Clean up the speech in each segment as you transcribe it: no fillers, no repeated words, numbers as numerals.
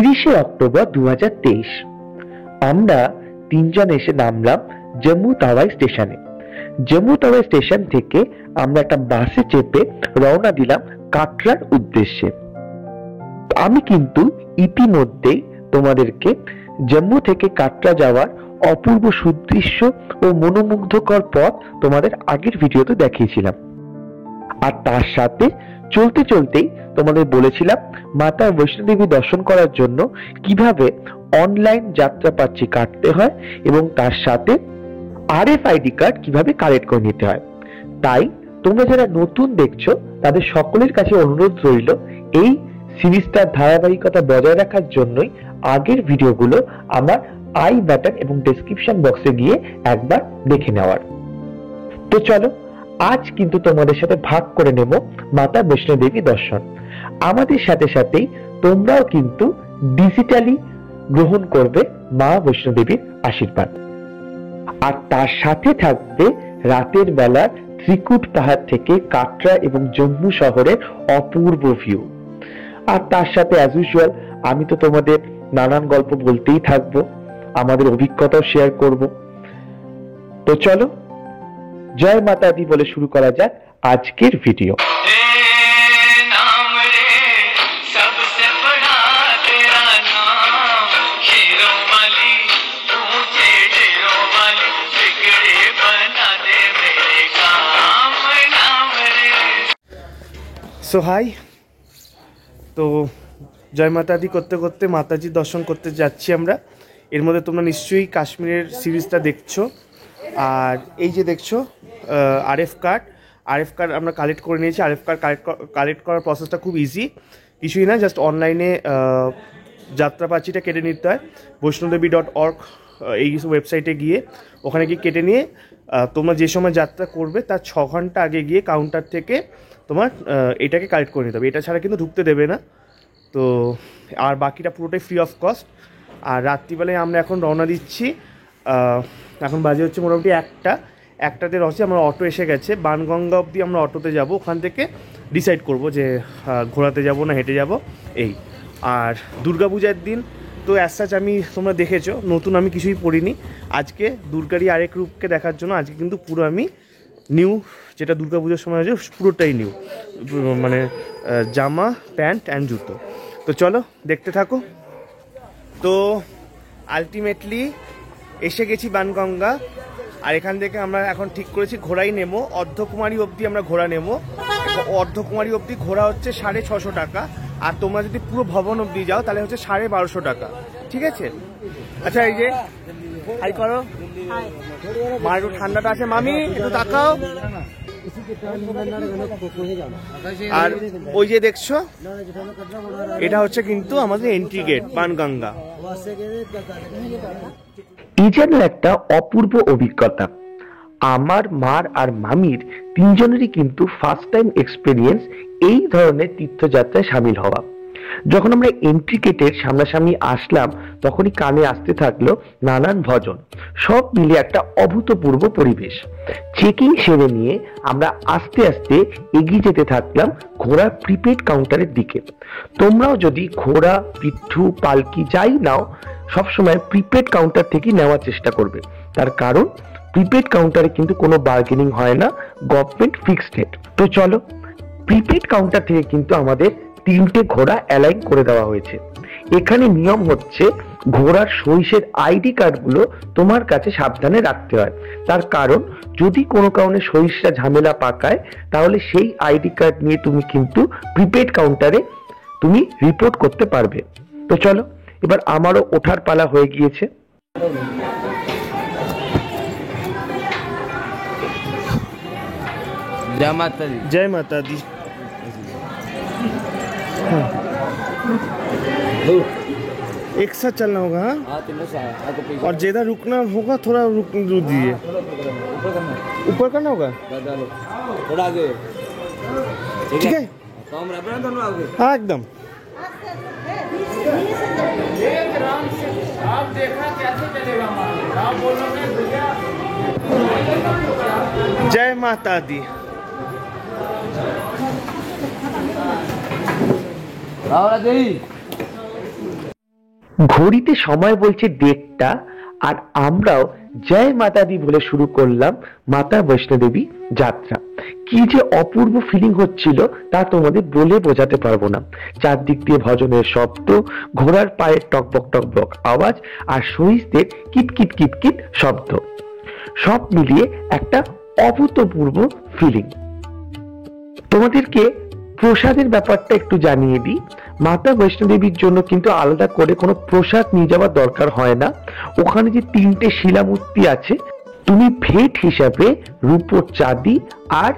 30শে October 2023 আমরা তিনজন এসে নামলাম জম্মু তাওয়াই স্টেশনে। জম্মু তাওয়াই স্টেশন থেকে আমরা একটা বাসে চেপে রওনা দিলাম কাটরার উদ্দেশ্যে। আমি কিন্তু ইতিমধ্যেই তোমাদেরকে জম্মু থেকে কাটরা যাওয়ার অপূর্ব সুদৃশ্য ও মনোমুগ্ধকর পথ তোমাদের আগের ভিডিওতে দেখিয়েছিলাম। আর তার সাথে চলতে চলতেই তোমাদের বলেছিলাম মাতা বৈষ্ণোদেবী দর্শন করার জন্য কিভাবে অনলাইন যাত্রাপাচ্ছি কাটতে হয় এবং তার সাথে RFID কার্ড কিভাবে কালেক্ট করে নিতে হয়। তাই তোমরা যারা নতুন দেখছো তাদের সকলের কাছে অনুরোধ রইল এই সিরিজটার ধারাবাহিকতা বজায় রাখার জন্যই আগের ভিডিওগুলো আমার আই বাটন এবং ডেসক্রিপশন বক্সে গিয়ে একবার দেখে নেওয়ার। তো চলো আজ কিন্তু তোমাদের সাথে ভাগ করে নেব মাতা বৈষ্ণোদেবী দর্শন। আমাদের সাথে সাথেই তোমরাও কিন্তু ডিজিটালি গ্রহণ করবে মা বৈষ্ণোদেবীর আশীর্বাদ। আর তার সাথে থাকবে রাতের বেলা ত্রিকুট পাহাড় থেকে কাটরা এবং জম্মু শহরের অপূর্ব ভিউ। আর তার সাথে অ্যাজ ইউজুয়াল আমি তো তোমাদের নানান গল্প বলতেই থাকবো, আমাদের অভিজ্ঞতাও শেয়ার করব। তো চলো জয় মাতা দি বলে শুরু করা যাক আজকের ভিডিও। সো হাই, তো জয় মাতা দি করতে করতে মাতাজির দর্শন করতে যাচ্ছি আমরা। এর মধ্যে তোমরা নিশ্চয়ই কাশ্মীরের সিরিজটা দেখছো। আর এই যে দেখছো RF কার্ড আমরা কালেক্ট করে নিয়েছি। RF কার্ড কালেক্ট করার প্রসেসটা খুব ইজি, কিছুই না, জাস্ট অনলাইনে যাত্রাপাচিটা কেটে নিতে হয়। বৈষ্ণোদেবী.org এই ওয়েবসাইটে গিয়ে ওখানে গিয়ে কেটে নিয়ে তোমরা যে সময় যাত্রা করবে তার 6 ঘন্টা আগে গিয়ে কাউন্টার থেকে তোমার এটাকে কালেক্ট করে নিতে হবে। এটা ছাড়া কিন্তু ঢুকতে দেবে না। তো আর বাকিটা পুরোটাই ফ্রি অফ কস্ট। আর রাত্রিবেলায় আমরা এখন রওনা দিচ্ছি। এখন বাজে হচ্ছে মোটামুটি একটাতে রয়েছে। আমরা অটো এসে গেছে, বানগঙ্গা অবধি আমরা অটোতে যাব। ওখান থেকে ডিসাইড করব যে ঘোরাতে যাব না হেঁটে যাব এই। আর দুর্গাপূজার দিন তো অ্যাজ সাচ তোমরা দেখেছো, নতুন আমি কিছুই পরিনি। আজকে দুর্গারই আরেক রূপকে দেখার জন্য আজকে কিন্তু পুরো আমি নিউ, যেটা দুর্গাপূজার সময় আছে পুরোটাই নিউ, মানে জামা প্যান্ট অ্যান্ড জুতো। তো চলো দেখতে থাকো। তো আলটিমেটলি এসে গেছি বানগঙ্গা। আর এখান থেকে আমরা এখন ঠিক করেছি ঘোড়াই নেবো, অর্ধকুমারী অবধি আমরা ঘোড়া নেবো। অর্ধকুমারী অবধি ঘোড়া হচ্ছে 650 টাকা। আর তোমরা যদি পুরো ভবন অবধি যাও তাহলে হচ্ছে 1250 টাকা। ঠিক আছে? আচ্ছা এই যে হাই করো, মার একটু ঠান্ডাটা আছে, মামি একটু তাকাও। আর ওই যে দেখছো এটা হচ্ছে কিন্তু আমাদের এন্ট্রি গেট বানগঙ্গা। এই যেন একটা অপূর্ব অভিজ্ঞতা। আমার মার আর মামির তিনজনেরই কিন্তু ফার্স্ট টাইম এক্সপেরিয়েন্স এই ধরনের তীর্থযাত্রায় সামিল হওয়া। যখন আমরা এন্ট্রি গেটের সামনাসামনি আসলাম তখনই কানে আসতে থাকলো নানান ভজন, সব মিলে একটা অভূতপূর্ব পরিবেশ। চেকিং সেরে নিয়ে আমরা আস্তে আস্তে এগিয়ে যেতে থাকলাম ঘোড়া প্রিপেড কাউন্টারের দিকে। তোমরাও যদি ঘোড়া, পিঠু, পালকি যাই নাও সবসময় প্রিপেড কাউন্টার থেকে নেওয়ার চেষ্টা করবে। তার কারণ প্রিপেড কাউন্টারে কিন্তু কোনো বার্গেনিং হয় না, গভর্নমেন্ট ফিক্সড রেট। তো চলো, প্রিপেড কাউন্টার থেকে কিন্তু আমাদের 3টে ঘোড়া অ্যালাইন করে দেওয়া হয়েছে। এখানে নিয়ম হচ্ছে ঘোড়ার সহিসের ID কার্ডগুলো তোমার কাছে সাবধানে রাখতে হয়। তার কারণ যদি কোনো কারণে সহিসরা ঝামেলা পাকায় তাহলে সেই ID কার্ড নিয়ে তুমি কিন্তু প্রিপেড কাউন্টারে তুমি রিপোর্ট করতে পারবে। তো চলো এবার আমারও ওঠার পালা হয়ে গিয়েছে। जय माता दी। एक साथ चलना होगा। हाँ, और ज्यादा रुकना होगा, थोड़ा रुक दीजिए। ऊपर करना होगा, थोड़ा आगे। ठीक है, हाँ एकदम। आप देखा कैसे चलेगा, आप बोलोगे जय माता दी। ঘড়িতে সময় বলছে 1:30 আর আমরাও জয় মাতা দি বলে শুরু করলাম মাতা বৈষ্ণোদেবী যাত্রা। কি যে অপূর্ব ফিলিং হচ্ছিল তা তোমাদের বলে বোঝাতে পারবো না। চারদিক দিয়ে ভজনের শব্দ, ঘোড়ার পায়ের টকবক টকবক আওয়াজ আর সহিসদের কিটকিট কিটকিট শব্দ, সব মিলিয়ে একটা অভূতপূর্ব ফিলিং। তোমাদেরকে প্রসাদের ব্যাপারটা একটু জানিয়ে দিই। মাতা বৈষ্ণোদেবীর জন্য কিন্তু আলাদা করে কোনো প্রসাদ নিয়ে যাওয়ার দরকার হয় না। ওখানে যে 3টে শিলামূর্তি আছে, তুমি ভেট হিসাবে রূপোর চাঁদি আর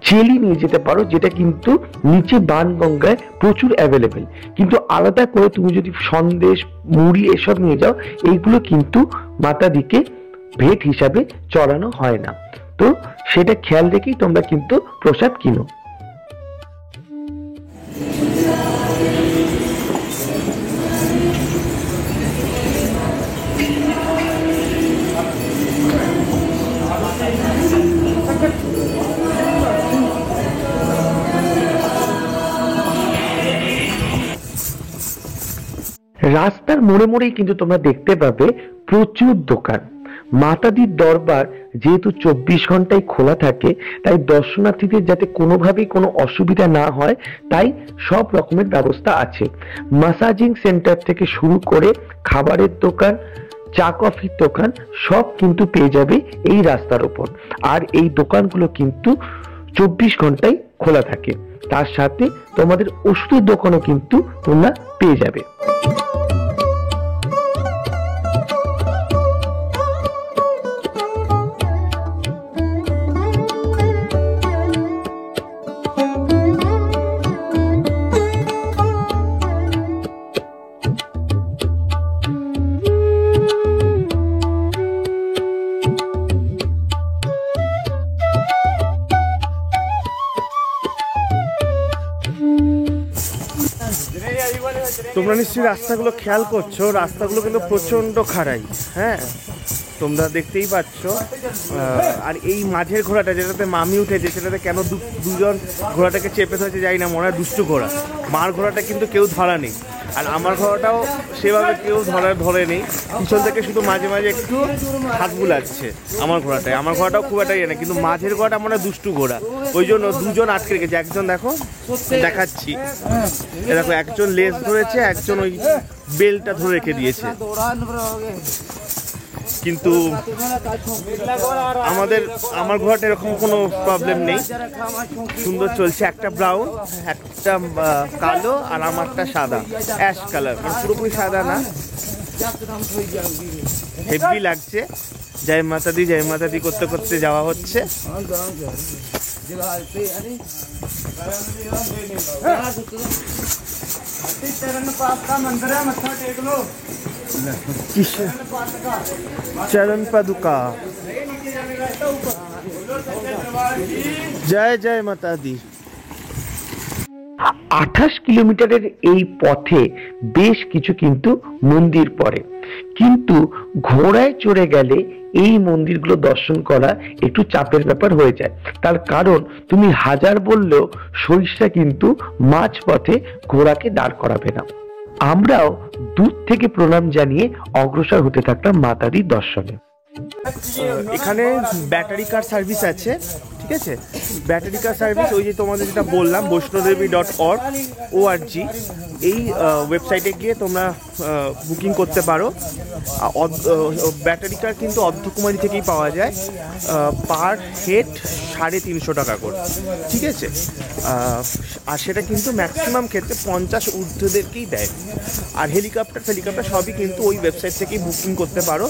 চেলি নিয়ে যেতে পারো, যেটা কিন্তু নিচে বানগঙ্গায় প্রচুর অ্যাভেলেবেল। কিন্তু আলাদা করে তুমি যদি সন্দেশ, মুড়ি এসব নিয়ে যাও, এইগুলো কিন্তু মাতাদিকে ভেট হিসাবে চড়ানো হয় না। তো সেটা খেয়াল রেখেই তোমরা কিন্তু প্রসাদ কিনো। রাস্তার মোড়ে মোড়েই কিন্তু তোমরা দেখতে পাবে প্রচুর দোকান। মাতাদির দরবার যেহেতু 24 ঘন্টাই খোলা থাকে, তাই দর্শনার্থীদের যাতে কোনোভাবেই কোনো অসুবিধা না হয়, তাই সব রকমের ব্যবস্থা আছে। ম্যাসাজিং সেন্টার থেকে শুরু করে খাবারের দোকান, চা কফির দোকান সব কিন্তু পেয়ে যাবে এই রাস্তার উপর। আর এই দোকানগুলো কিন্তু 24 ঘন্টাই খোলা থাকে। তার সাথে তোমাদের ওষুধের দোকানও কিন্তু তোমরা পেয়ে যাবে। তোমরা নিশ্চয়ই রাস্তাগুলো খেয়াল করছো, রাস্তাগুলো কিন্তু প্রচণ্ড খাড়াই। হ্যাঁ, তোমরা দেখতেই পাচ্ছ। আর এই মাঝের ঘোড়াটা যেটাতে মামি উঠেছে, সেটাতে কেন দুজন ঘোড়াটাকে চেপে ধরেছে জানি না, মনে হয় দুষ্টু ঘোড়া। মার ঘোড়াটা কিন্তু কেউ ধরা নেই, আর আমার ঘোড়াটাও সেভাবে কেউ ধরে নেই। পিছন থেকে শুধু মাঝে মাঝে একটু হাত বুলাচ্ছে আমার ঘোড়াটাও খুব একটা ইয়ে না, কিন্তু মাঝের ঘোড়াটা মনে হয় দুষ্টু ঘোড়া, ওই জন্য দুজন আটকে রেখেছে। একজন দেখো, দেখাচ্ছি, দেখো একজন লেজ ধরেছে, একজন ওই বেলটা ধরে রেখে দিয়েছে। কিন্তু আমার ঘোড়াটা এরকম কোনো প্রবলেম নেই, সুন্দর চলছে। একটা ব্রাউন, একটা কালো, আর আমারটা সাদা, অ্যাশ কালার, মানে পুরোপুরি সাদা না। হেভি লাগছে। জয় মাতা দি করতে করতে যাওয়া হচ্ছে। চরণ পাদুকা, জয় জয় মাতা দি। 28 কিলোমিটারের এই পথে বেশ কিছু কিন্তু মন্দির পড়ে, কিন্তু ঘোড়ায় চড়ে গেলে এই মন্দিরগুলো দর্শন করা একটু চাপের ব্যাপার হয়ে যায়। তার কারণ তুমি হাজার বললেও সরিষা কিন্তু মাঝ পথে ঘোড়াকে দাঁড় করাবে না। আমরাও দূর থেকে প্রণাম জানিয়ে অগ্রসর হতে থাকলাম মাতাদির দর্শনে। এখানে ব্যাটারি কার সার্ভিস আছে, ঠিক আছে? ব্যাটারি কার সার্ভিস ওই যে তোমাদের যেটা বললাম, vaishnodevi.org, এই ওয়েবসাইটে গিয়ে তোমরা বুকিং করতে পারো। ব্যাটারি কার কিন্তু অর্ধকুমারী থেকেই পাওয়া যায়, পার হেড 350 টাকা করে, ঠিক আছে? আর সেটা কিন্তু ম্যাক্সিমাম ক্ষেত্রে 50 ঊর্ধ্বদেরকেই দেয়। আর হেলিকপ্টার সবই কিন্তু ওই ওয়েবসাইট থেকেই বুকিং করতে পারো।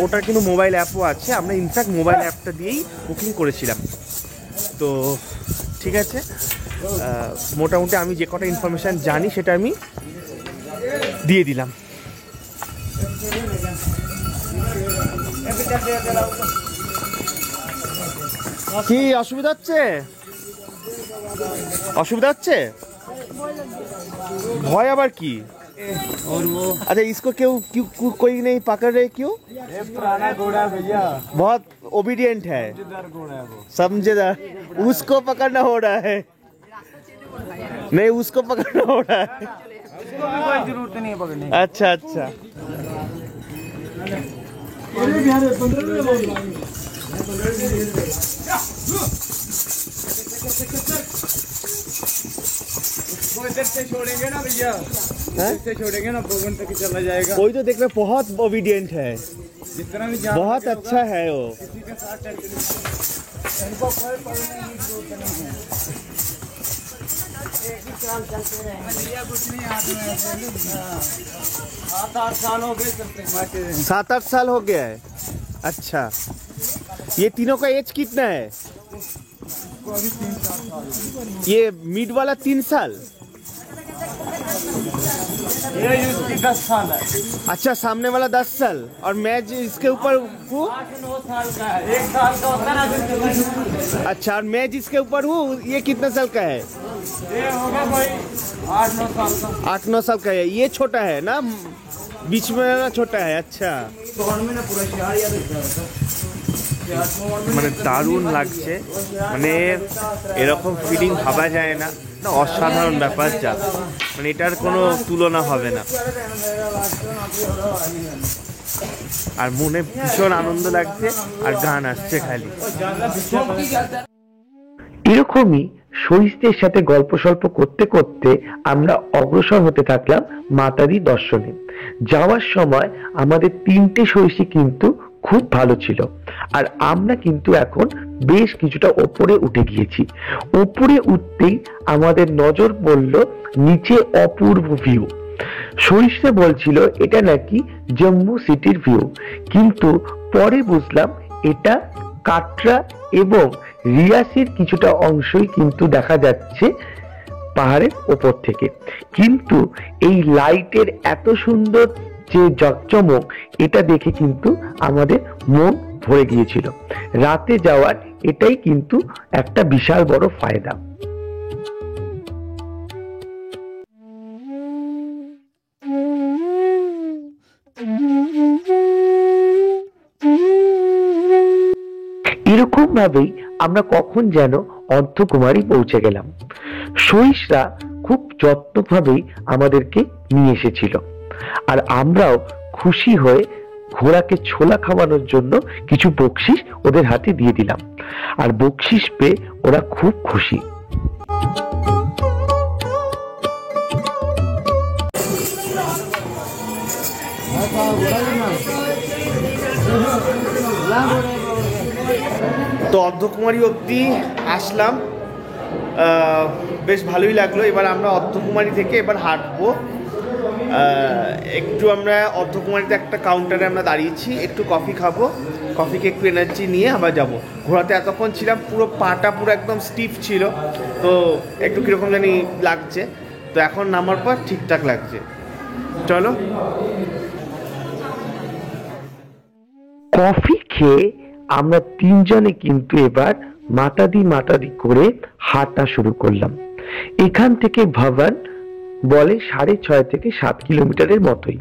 ওটার কিন্তু মোবাইল অ্যাপও আছে, আমরা ইনফ্যাক্ট মোবাইল অ্যাপটা দিয়েই বুকিং করেছিলাম। তো ঠিক আছে, মোটামুটি আমি যে কটা ইনফরমেশান জানি সেটা আমি দিয়ে দিলাম। কি অসুবিধা হচ্ছে? ভয় আবার কি? अच्छा, इसको क्यों कोई नहीं पकड़ रहे? क्यों? पुराना घोड़ा भैया, बहुत ओबीडियंट है, समझेदार। उसको पकड़ना हो रहा है, नहीं उसको पकड़ना हो रहा है। कोई जरूरत नहीं है पकड़ने अच्छा अच्छा इधर से छोड़ेंगे ना भैया, इधर से छोड़ेंगे ना पवन तक चला जाएगा। कोई तो देख रहे बहुत ओबीडियंट है, जितना भी बहुत अच्छा है वो। किसी के साथ इनको कोई पकड़ने की जरूरत नहीं है। एक ही चाल चलते रहे भैया, कुछ नहीं हाथ में। 7-8 साल हो गए चलते। 7-8 साल हो गया है। अच्छा, ये तीनों का एज कितना है? ये मिड वाला 3 साल, ये इसकी 10 साल है। अच्छा सामने वाला 10 साल, और मैच इसके ऊपर 8-9 साल का है। 1 साल का होता है ना। अच्छा, और मैच इसके ऊपर हूँ, ये कितने साल का है? ये होगा कोई 8-9 साल का। 8-9 साल का है। ये छोटा है ना, बीच में ना छोटा है। अच्छा, মানে দারুণ লাগছে, মানে এরকম ফিলিং ভাবা যায় না, না অসাধারণ ব্যাপার যা, মানে এটার কোনো তুলনা হবে না। আর মনে ভীষণ আনন্দ লাগছে, আর গান আসছে খালি। এরকমই সহিষ্ণুদের সাথে গল্প সল্প করতে করতে আমরা অগ্রসর হতে থাকলাম মাতাদি দর্শনে। যাওয়ার সময় আমাদের 3টে সহিষ্ণু কিন্তু খুব ভালো ছিল, আর আমরা কিন্তু এখন বেশ কিছুটা ওপরে উঠে গিয়েছি। ওপরে উঠতেই আমাদের নজর পড়ল নিচে অপূর্ব ভিউ। সহিষ্ণু বলছিল এটা নাকি জম্মু সিটির ভিউ, কিন্তু পরে বুঝলাম এটা কাটরা এবং রিয়াসির কিছুটা অংশই কিন্তু দেখা যাচ্ছে পাহাড়ের ওপর থেকে। কিন্তু এই লাইটের এত সুন্দর যে জকজমক, এটা দেখে কিন্তু আমাদের মন ভরে গিয়েছিল। রাতে যাওয়ার এটাই কিন্তু একটা বিশাল বড় ফায়দা। এরকম ভাবেই আমরা কখন যেন অর্ধকুমারী পৌঁছে গেলাম। সহিষ্ণুরা খুব যত্নভাবেই আমাদেরকে নিয়ে এসেছিল, আর আমরাও খুশি হয়ে ঘোড়াকে ছোলা খাওয়ানোর জন্য কিছু বকশিশ ওদের হাতে দিয়ে দিলাম, আর বকশিশ পেয়ে ওরা খুব খুশি। তো অর্ধকুমারী অবধি আসলাম, বেশ ভালোই লাগলো। এবার আমরা অর্ধকুমারী থেকে এবার হাঁটবো একটু। আমরা অর্ধকুমারীতে একটা কাউন্টারে আমরা দাঁড়িয়েছি, একটু কফি খাবো, কফিকে একটু এনার্জি নিয়ে আবার যাব। ঘোড়াতে এতক্ষণ ছিলাম, পুরো পাটা পুরো একদম স্টিফ ছিল, তো একটু কীরকম জানি লাগছে। তো এখন নামার পর ঠিকঠাক লাগছে। চলো। কফি খেয়ে আমরা 3 জনে কিন্তু এবার মাতাদি করে হাঁটা শুরু করলাম। এখান থেকে ভবন বলে 6.5 থেকে 7 কিলোমিটারের মতোই।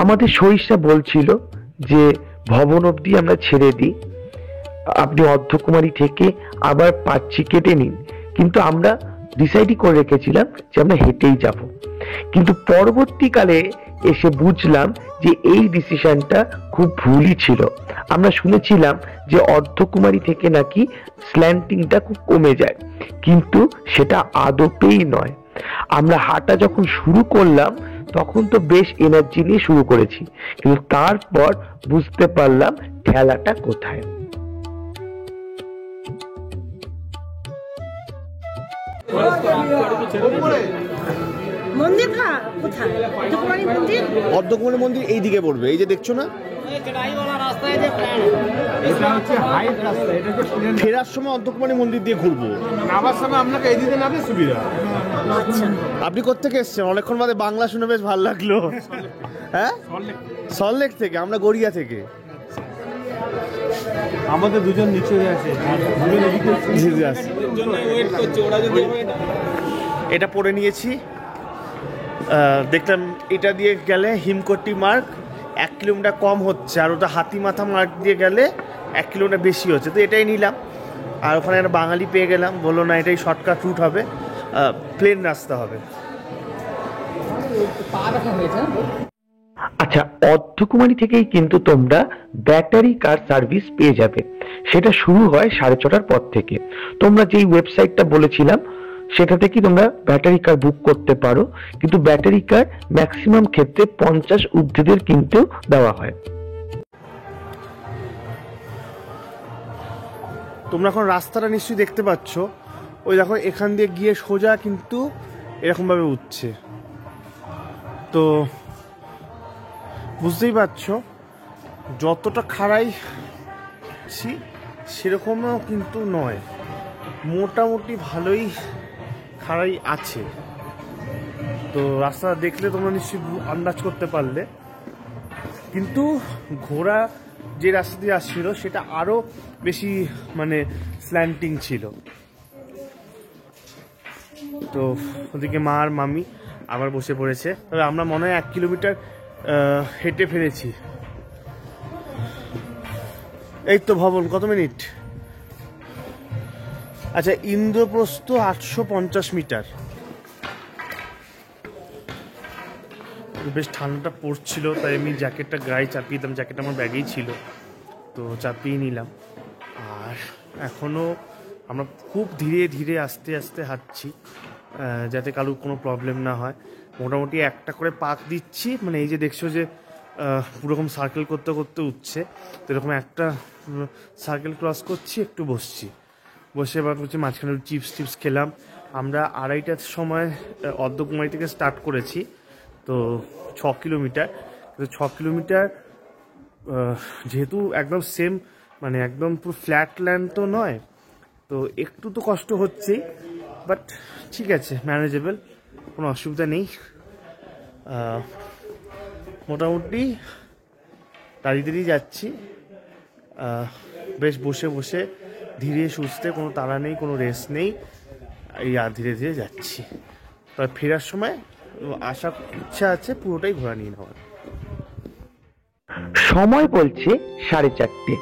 আমাদের সহিষ্ণু বলছিল যে ভবন অবধি আমরা ছেড়ে দিই, আপনি অর্ধকুমারী থেকে আবার পাচ্ছি কেটে নিন, কিন্তু আমরা ডিসাইডই করে রেখেছিলাম যে আমরা হেঁটেই যাব। কিন্তু পরবর্তীকালে এসে বুঝলাম যে এই ডিসিশনটা খুব ভুলই ছিল। আমরা শুনেছিলাম যে অর্ধকুমারী থেকে নাকি স্ল্যান্টিংটা খুব কমে যায়, কিন্তু সেটা আদপেই নয়। আমরা হাঁটা যখন শুরু করলাম তখন তো বেশ এনার্জি নিয়ে শুরু করেছি, কিন্তু তারপর বুঝতে পারলাম ঠেলাটা কোথায়। মন্দির কোথায়? অর্ধকুমারী মন্দির এই দিকে পড়বে, এই যে দেখছো না, ফেরার সময় অর্ধকুমারী মন্দির দিয়ে ঘুরবো, নামার সময় আপনাকে এই দিকে নামলে সুবিধা। আপনি কোত্থেকে এসছেন? অনেকক্ষণ বাদে বাংলা শুনে বেশ ভালো লাগলো। হ্যাঁ, সল্টলেক থেকে, আমরা গড়িয়া থেকে। আমাদের দুজন নিচে আছে, এটা পড়ে নিয়েছি। দেখলাম এটা দিয়ে গেলে হিমকটি মার্গ 1 কিলোমিটার কম হচ্ছে, আর ওটা হাতিমাথা মার্গ দিয়ে গেলে 1 কিলোমিটার বেশি হচ্ছে, তো এটাই নিলাম। আর ওখানে একটা বাঙালি পেয়ে গেলাম, বললো না এটাই শর্টকাট রুট হবে, প্লেন রাস্তা হবে। আচ্ছা, অর্ধকুমারী থেকেই কিন্তু তোমরা ব্যাটারি কার সার্ভিস পেয়ে যাবে। সেটা শুরু হয় 6:30টার পর থেকে। তোমরা যেই ওয়েবসাইটটা বলেছিলাম সেটা থেকে তোমরা ব্যাটারি কার বুক করতে পারো, কিন্তু ব্যাটারি কার ম্যাক্সিমাম ক্ষেত্রে 50 ঊর্ধ্বদের কিন্তু দেওয়া হয়। তোমরা এখন রাস্তাটা নিশ্চয়ই দেখতে পাচ্ছ, ওই দেখো এখান দিয়ে গিয়ে সোজা কিন্তু এরকমভাবে উঠছে। তো বুঝতেই পারছো যতটা খাড়াই সেরকমও কিন্তু নয়, মোটামুটি ভালোই খাড়াই আছে। তো রাস্তা দেখলে তোমরা নিশ্চয়ই আন্দাজ করতে পারলে, কিন্তু ঘোড়া যে রাস্তা দিয়ে আসছিল সেটা আরও বেশি মানে স্ল্যান্টিং ছিল। তো ওদিকে মা আর মামি আবার বসে পড়েছে। তবে আমরা মনে হয় 1 কিলোমিটার হেঁটে ফেলেছি। এই তো ভবন, কত মিনিট? আচ্ছা, ইন্দ্রপ্রস্থ 850 মিটার। বেশ ঠান্ডাটা পড়ছিল, তাই আমি জ্যাকেটটা গায়ে চাপিয়ে দিলাম। জ্যাকেট আমার ব্যাগেই ছিল, তো চাপিয়ে নিলাম। আর এখনও আমরা খুব ধীরে ধীরে আস্তে আস্তে হাঁটছি, যাতে কারোর কোনো প্রবলেম না হয়। মোটামুটি একটা করে পাক দিচ্ছি, মানে এই যে দেখছো যে পুরোরকম সার্কেল করতে করতে উঠছে, তো এরকম একটা সার্কেল ক্রস করছি, একটু বসছি, বসে এবার হচ্ছে মাঝখানে চিপস খেলাম। আমরা 2:30টার সময় অর্ধকুমারী থেকে স্টার্ট করেছি, তো 6 কিলোমিটার। কিন্তু 6 কিলোমিটার যেহেতু একদম সেম, মানে একদম পুরো ফ্ল্যাট ল্যান্ড তো নয়, তো একটু তো কষ্ট হচ্ছেই, বাট ঠিক আছে, ম্যানেজেবল, কোনো অসুবিধা নেই। মোটামুটি দাঁড়িয়ে যাচ্ছি, বেশ বসে বসে ধীরে সুস্থে, কোনো তাড়া নেই, কোনো রেস্ট নেই, এই ধীরে ধীরে যাচ্ছি। তবে ফেরার সময় আশা ইচ্ছা আছে পুরোটাই ঘোরা নিয়ে নেওয়ার। সময় বলছে 4:30।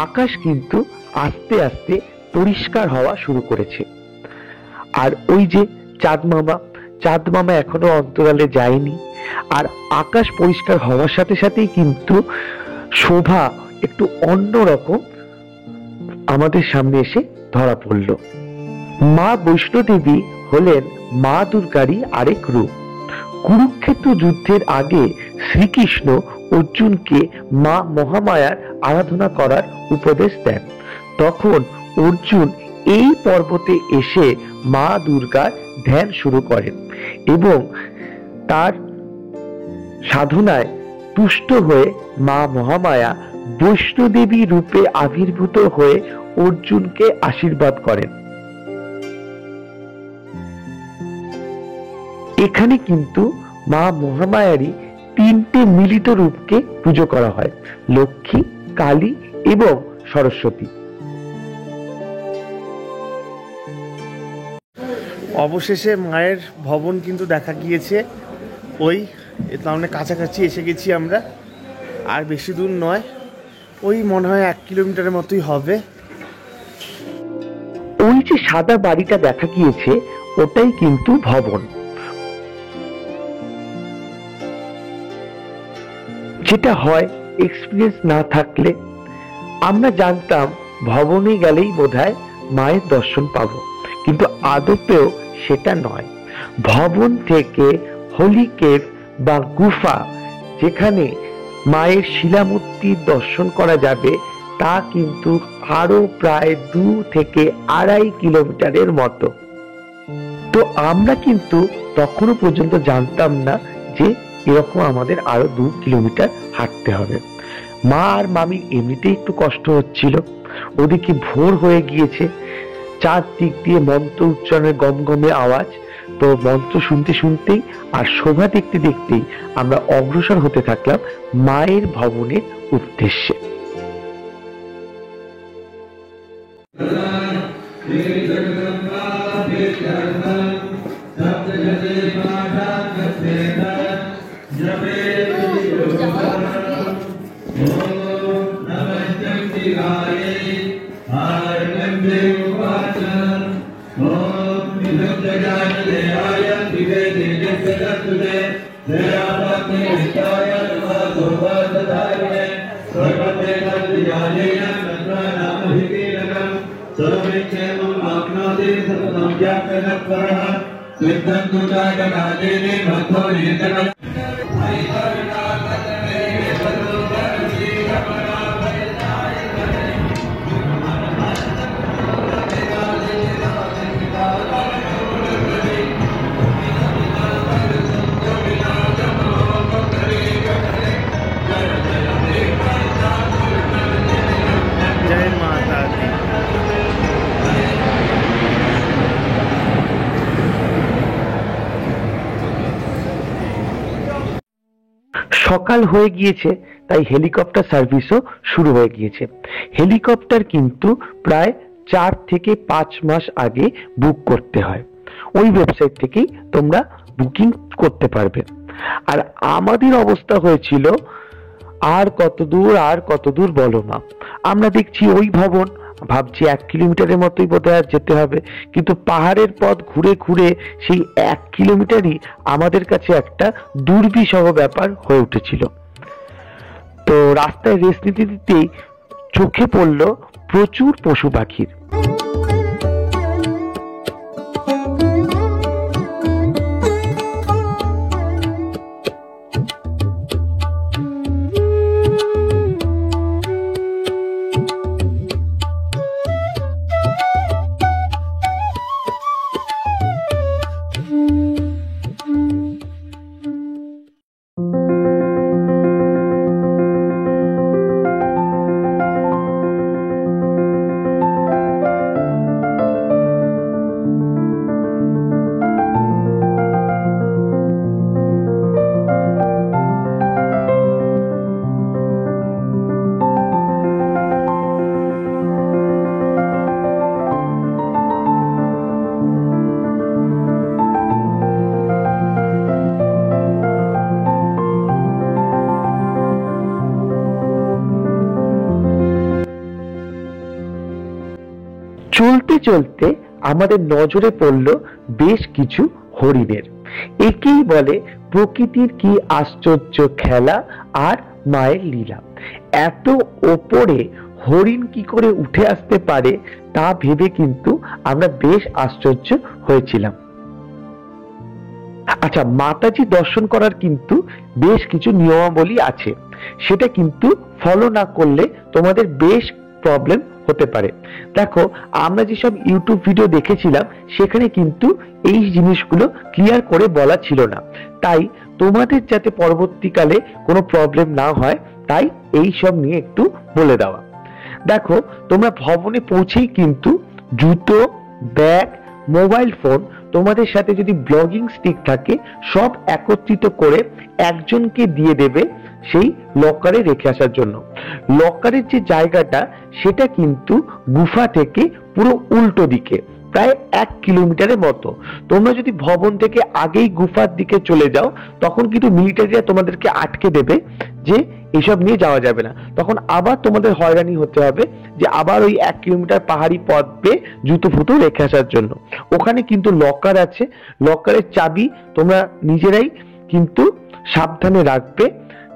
আকাশ কিন্তু আস্তে আস্তে পরিষ্কার হওয়া শুরু করেছে। আর ওই যে চাঁদ মামা এখনো অন্তরালে যায়নি। আর আকাশ পরিষ্কার হওয়ার সাথে সাথেই কিন্তু শোভা একটু অন্যরকম আমাদের সামনে এসে ধরা পড়ল। মা বৈষ্ণোদেবী হলেন মা দুর্গারই আরেক রূপ। কুরুক্ষেত্র যুদ্ধের আগে শ্রীকৃষ্ণ অর্জুনকে মা মহামায়ার আরাধনা করার উপদেশ দেন। তখন অর্জুন এই পর্বতে এসে মা দুর্গার ধ্যান শুরু করেন এবং তার সাধনায় তুষ্ট হয়ে মা মহামায়া বৈষ্ণোদেবী রূপে আবির্ভূত হয়ে অর্জুনকে আশীর্বাদ করেন। এখানে কিন্তু মা মহামায়ারই 3টে মিলিত রূপকে পুজো করা হয়: লক্ষ্মী, কালী এবং সরস্বতী। অবশেষে মায়ের ভবন কিন্তু দেখা গিয়েছে, ওই তার মানে কাছাকাছি এসে গেছি আমরা। আর বেশি দূর নয়, ওই মনে হয় 1 কিলোমিটারের মতোই হবে। ওই যে সাদা বাড়িটা দেখা গিয়েছে ওটাই কিন্তু ভবন। যেটা হয় এক্সপিরিয়েন্স না থাকলে, আমরা জানতাম ভবনে গেলেই বোধহয় মায়ের দর্শন পাবো, কিন্তু আদপেও সেটা নয়। ভবন থেকে হোলি কেভ বা গুফা, যেখানে মায়ের শিলামূর্তির দর্শন করা যাবে, তা কিন্তু আরো প্রায় 2 থেকে 2.5 কিলোমিটারের মতো। তো আমরা কিন্তু তখনও পর্যন্ত জানতাম না যে এরকম আমাদের আরো 2 কিলোমিটার হাঁটতে হবে। মা আর মামির এমনিতেই একটু কষ্ট হচ্ছিল, ওদিকে ভোর হয়ে গিয়েছে, চারদিক দিয়ে মন্ত্র উচ্চারণের গমগমে আওয়াজ। তো মন্ত্র শুনতে শুনতেই আর শোভা দেখতে দেখতেই আমরা অগ্রসর হতে থাকলাম মায়ের ভবনের উদ্দেশ্যে। Om জয় মাতা দি। সকাল হয়ে গিয়েছে, তাই হেলিকপ্টার সার্ভিসও শুরু হয়ে গিয়েছে। হেলিকপ্টার কিন্তু প্রায় 4 থেকে 5 মাস আগে বুক করতে হয়। ওই ওয়েবসাইট থেকেই তোমরা বুকিং করতে পারবে। আর আমাদের অবস্থা হয়েছিল, আর কত দূর বলো না। আমরা দেখছি ওই ভবন, ভাবছি 1 কিলোমিটারের মতোই বোধহয় আর যেতে হবে, কিন্তু পাহাড়ের পথ ঘুরে ঘুরে সেই 1 কিলোমিটারই আমাদের কাছে একটা দুর্বিষহ ব্যাপার হয়ে উঠেছিল। তো রাস্তায় রেস্ট নিতে নিতেই চোখে পড়লো প্রচুর পশু পাখির। চলতে চলতে আমাদের নজরে পড়ল বেশ কিছু হরিণের। একেই বলে প্রকৃতির কি আশ্চর্য খেলা আর মায়ের লীলা। এত ওপরে হরিণ কি করে উঠে আসতে পারে তা ভেবে কিন্তু আমরা বেশ আশ্চর্য হয়েছিলাম। আচ্ছা, মাতাজি দর্শন করার কিন্তু বেশ কিছু নিয়মাবলী আছে, সেটা কিন্তু ফলো না করলে তোমাদের বেশ প্রবলেম হতে পারে। দেখো, আমরা যেসব ইউটিউব ভিডিও দেখেছিলাম সেখানে কিন্তু এই জিনিসগুলো ক্লিয়ার করে বলা ছিল না, তাই তোমাদের যাতে পরবর্তীকালে কোনো প্রবলেম না হয় তাই এই সব নিয়ে একটু বলে দেওয়া। দেখো, তোমরা ভবনে পৌঁছেই কিন্তু জুতো, ব্যাগ, মোবাইল ফোন, তোমাদের সাথে যদি ব্লগিং স্টিক থাকে সব একত্রিত করে একজনকে দিয়ে দেবে সেই লকারে রেখে আসার জন্য। লকারের যে জায়গাটা সেটা কিন্তু গুফা থেকে পুরো উল্টো দিকে, প্রায় 1 কিলোমিটারের মতো। তোমরা যদি ভবন থেকে আগেই গুফার দিকে চলে যাও তখন কিন্তু মিলিটারিরা তোমাদেরকে আটকে দেবে যে এসব নিয়ে যাওয়া যাবে না। তখন আবার তোমাদের হয়রানি হতে হবে যে আবার ওই 1 কিলোমিটার পাহাড়ি পথ পেয়ে জুতো ফুতো রেখে আসার জন্য। ওখানে কিন্তু লকার আছে, লকারের চাবি তোমরা নিজেরাই কিন্তু সাবধানে রাখবে।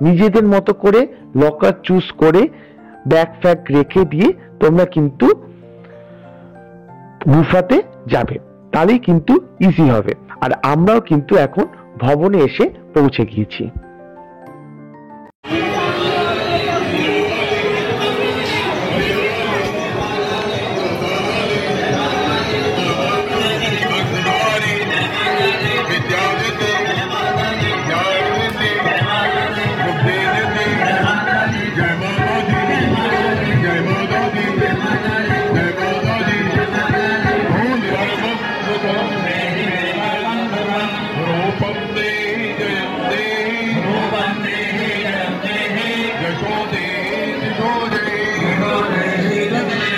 নিজেদের মতো করে লকার চুজ করে ব্যাগ ফ্যাগ রেখে দিয়ে তোমরা কিন্তু গুফাতে যাবে, তাহলেই কিন্তু ইজি হবে। আর আমরাও কিন্তু এখন ভবনে এসে পৌঁছে গিয়েছি।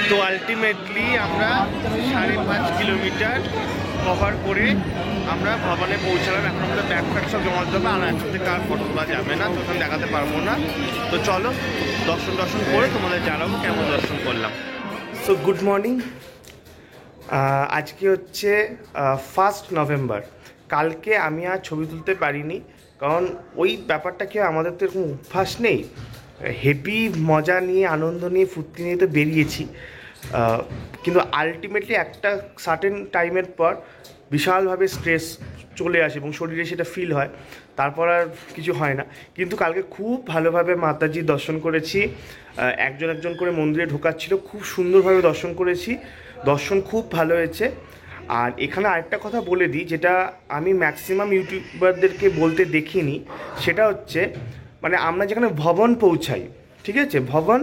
তো আলটিমেটলি আমরা 5.5 কিলোমিটার কভার করে আমরা ভবনে পৌঁছালাম। এখন আমাদের ব্যাগ ফ্যাগ সব জমা দিতে হবে, আর একসাথে কার ফটো তোলা যাবে না, তো ওখানে দেখাতে পারবো না। তো চলো দর্শন করে তোমাদের জানাবো কেমন দর্শন করলাম। So good morning. আজকে হচ্ছে 1 নভেম্বর। কালকে আমি আর ছবি তুলতে পারিনি, কারণ ওই ব্যাপারটা কি আমাদের তো এরকম অভ্যাস নেই। হেভি মজা নিয়ে, আনন্দ নিয়ে, ফুর্তি নিয়ে তো বেরিয়েছি, কিন্তু আলটিমেটলি একটা সার্টেন টাইমের পর বিশালভাবে স্ট্রেস চলে আসে এবং শরীরে সেটা ফিল হয়, তারপর আর কিছু হয় না। কিন্তু কালকে খুব ভালোভাবে মাতাজির দর্শন করেছি, একজন একজন করে মন্দিরে ঢোকাচ্ছিল, খুব সুন্দরভাবে দর্শন করেছি, দর্শন খুব ভালো হয়েছে। আর এখানে আরেকটা কথা বলে দিই, যেটা আমি ম্যাক্সিমাম ইউটিউবারদেরকে বলতে দেখিনি, সেটা হচ্ছে মানে আমরা যেখানে ভবন পৌঁছাই, ঠিক আছে, ভবন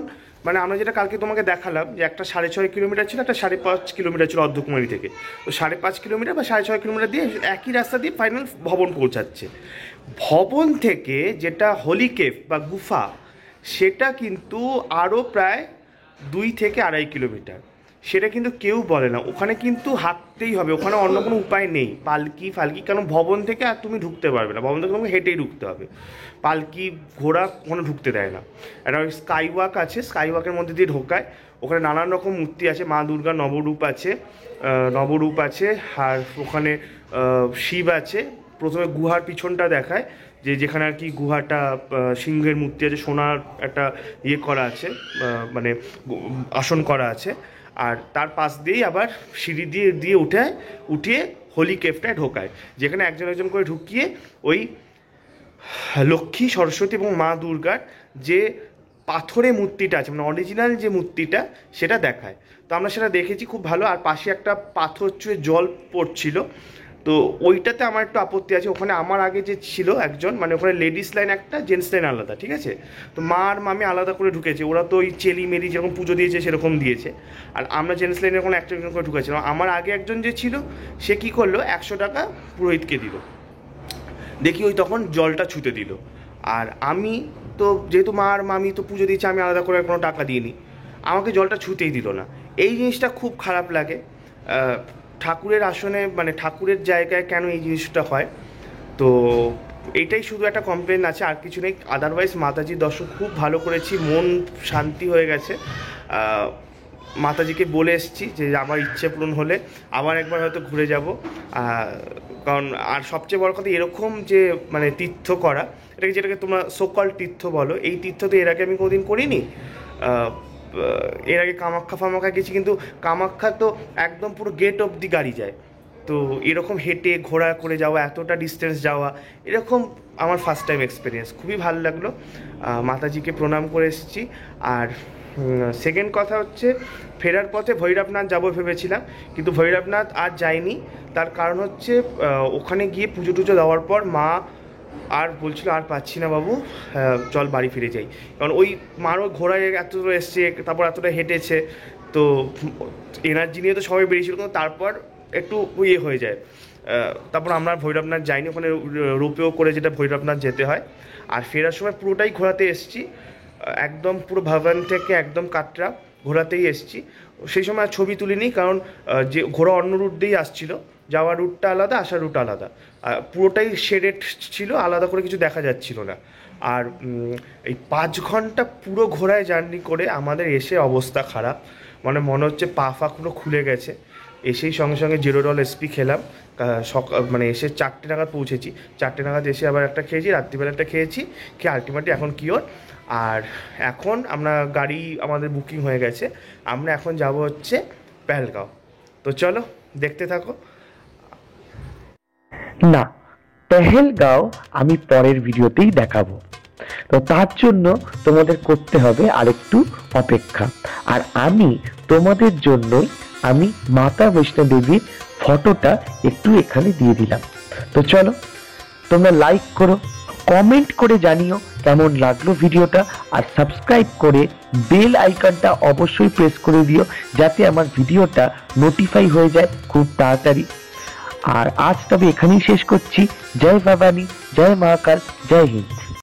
মানে আমরা যেটা কালকে তোমাকে দেখালাম যে একটা 6.5 কিলোমিটার ছিল, একটা 5.5 কিলোমিটার ছিল অর্ধকুমারী থেকে, তো 5.5 কিলোমিটার বা 6.5 কিলোমিটার দিয়ে একই রাস্তা দিয়ে ফাইনাল ভবন পৌঁছাচ্ছে। ভবন থেকে যেটা হোলি কেভ বা গুফা, সেটা কিন্তু আরও প্রায় 2 থেকে 2.5 কিলোমিটার। সেটা কিন্তু কেউ বলে না, ওখানে কিন্তু হাঁটতেই হবে, ওখানে অন্য কোনো উপায় নেই, পালকি ফালকি, কারণ ভবন থেকে আর তুমি ঢুকতে পারবে না, ভবন থেকে তোমাকে হেঁটেই ঢুকতে হবে, পালকি ঘোড়া ওখানে ঢুকতে দেয় না। একটা ওই স্কাই ওয়াক আছে, স্কাই ওয়াকের মধ্যে দিয়ে ঢোকায়, ওখানে নানান রকম মূর্তি আছে, মা দুর্গার নবরূপ আছে, আর ওখানে শিব আছে। প্রথমে গুহার পিছনটা দেখায়, যেখানে আর কি গুহাটা সিংহের মূর্তি আছে, সোনার একটা ইয়ে করা আছে, মানে আসন করা আছে, আর তার পাশ দিয়েই আবার সিঁড়ি দিয়ে উঠিয়ে হোলি কেভটায় ঢোকায়, যেখানে একজন একজন করে ঢুকিয়ে ওই লক্ষ্মী, সরস্বতী এবং মা দুর্গার যে পাথরে মূর্তিটা আছে, মানে অরিজিনাল যে মূর্তিটা, সেটা দেখায়। তো আমরা সেটা দেখেছি, খুব ভালো। আর পাশে একটা পাথর চুয়ে জল পড়ছিল, তো ওইটাতে আমার একটু আপত্তি আছে। ওখানে আমার আগে যে ছিল একজন, মানে ওখানে লেডিস লাইন একটা, জেন্টস লাইন আলাদা, ঠিক আছে, তো মা আর মামি আলাদা করে ঢুকেছে, ওরা তো ওই চেলি মেরি যেরকম পুজো দিয়েছে সেরকম দিয়েছে, আর আমরা জেন্টস লাইনে কোনো একজন করে ঢুকেছিলাম। আমার আগে একজন যে ছিল, সে কী করলো, 100 টাকা পুরোহিতকে দিল, দেখি ওই তখন জলটা ছুঁতে দিল। আর আমি তো যেহেতু মা আর মামি তো পুজো দিয়েছে, আমি আলাদা করে কোনো টাকা দিইনি, আমাকে জলটা ছুঁতেই দিল না। এই জিনিসটা খুব খারাপ লাগে। ঠাকুরের আসনে, মানে ঠাকুরের জায়গায় কেন এই জিনিসটা হয়, তো এইটাই শুধু একটা কমপ্লেন আছে, আর কিছু নেই। আদারওয়াইজ মাতাজির দর্শন খুব ভালো করেছি, মন শান্তি হয়ে গেছে। মাতাজিকে বলে এসেছি যে আমার ইচ্ছে পূরণ হলে আবার একবার হয়তো ঘুরে যাব, কারণ আর সবচেয়ে বড় কথা, এরকম যে মানে তীর্থ করা, যেটাকে তোমরা সোকল তীর্থ বলো, এই তীর্থ তো এর আগে আমি কোনোদিন করিনি। এর আগে কামাখ্যা গেছি, কিন্তু কামাখ্যা তো একদম পুরো গেট অবধি গাড়ি যায়, তো এরকম হেঁটে ঘোড়া করে যাওয়া, এতটা ডিস্টেন্স যাওয়া, এরকম আমার ফার্স্ট টাইম এক্সপিরিয়েন্স, খুবই ভালো লাগলো। মাতাজিকে প্রণাম করে এসেছি। আর সেকেন্ড কথা হচ্ছে, ফেরার পথে ভৈরবনাথ যাবো ভেবেছিলাম, কিন্তু ভৈরবনাথ আর যাইনি। তার কারণ হচ্ছে ওখানে গিয়ে পুজো টুজো দেওয়ার পর মা আর বলছিল আর পাচ্ছি না বাবু, চল বাড়ি ফিরে যাই, কারণ ওই মারও ঘোড়ায় এতটা এসছে, তারপর এতটা হেঁটেছে, তো এনার্জি নিয়ে তো সবাই বেরিয়েছিল, কিন্তু তারপর একটু ইয়ে হয়ে যায়। তারপর আমরা ভৈরবনাথ যাইনি, ওখানে রোপেও করে যেটা ভৈরবনাথ যেতে হয়। আর ফেরার সময় পুরোটাই ঘোরাতে এসেছি, একদম পুরো ভবন থেকে একদম কাটরা ঘোরাতেই এসেছি। সেই সময় আর ছবি তুলিনি, কারণ যে ঘোড়া অন্য রুট দিয়েই আসছিল, যাওয়ার রুটটা আলাদা, আসার রুট আলাদা, পুরোটাই শেডেড ছিল, আলাদা করে কিছু দেখা যাচ্ছিল না। আর এই 5 ঘন্টা পুরো ঘোড়ায় জার্নি করে আমাদের এসে অবস্থা খারাপ, মানে মনে হচ্ছে পা ফা পুরো খুলে গেছে। এসেই সঙ্গে সঙ্গে জিরোডল এসপি খেলাম, মানে এসে 4টে নাগাদ পৌঁছেছি, 4টে নাগাদ এসে আবার একটা খেয়েছি, রাত্রিবেলা একটা খেয়েছি, খেয়ে আলটিমেটলি এখন কিওর। আর এখন আমরা গাড়ি আমাদের বুকিং হয়ে গেছে, আমরা এখন যাব হচ্ছে পেহেলগাঁও। তো চলো দেখতে থাকো। না, পেহেলগাঁও আমি পরের ভিডিওতেই দেখাবো, তো তার জন্য তোমাদের করতে হবে আরেকটু অপেক্ষা। আর আমি তোমাদের জন্যই আমি মাতা বৈষ্ণো দেবীর ফটোটা একটু এখানে দিয়ে দিলাম। তো চলো, তোমরা লাইক করো, কমেন্ট করে জানিও কেমন লাগলো ভিডিওটা, আর সাবস্ক্রাইব করে বেল আইকনটা অবশ্যই প্রেস করে দিও, যাতে আমার ভিডিওটা নোটিফাই হয়ে যায় খুব তাড়াতাড়ি। আর আজ তবে এখানেই শেষ করছি। জয় ভবানী, জয় মহাকাল, জয় হিন্দ।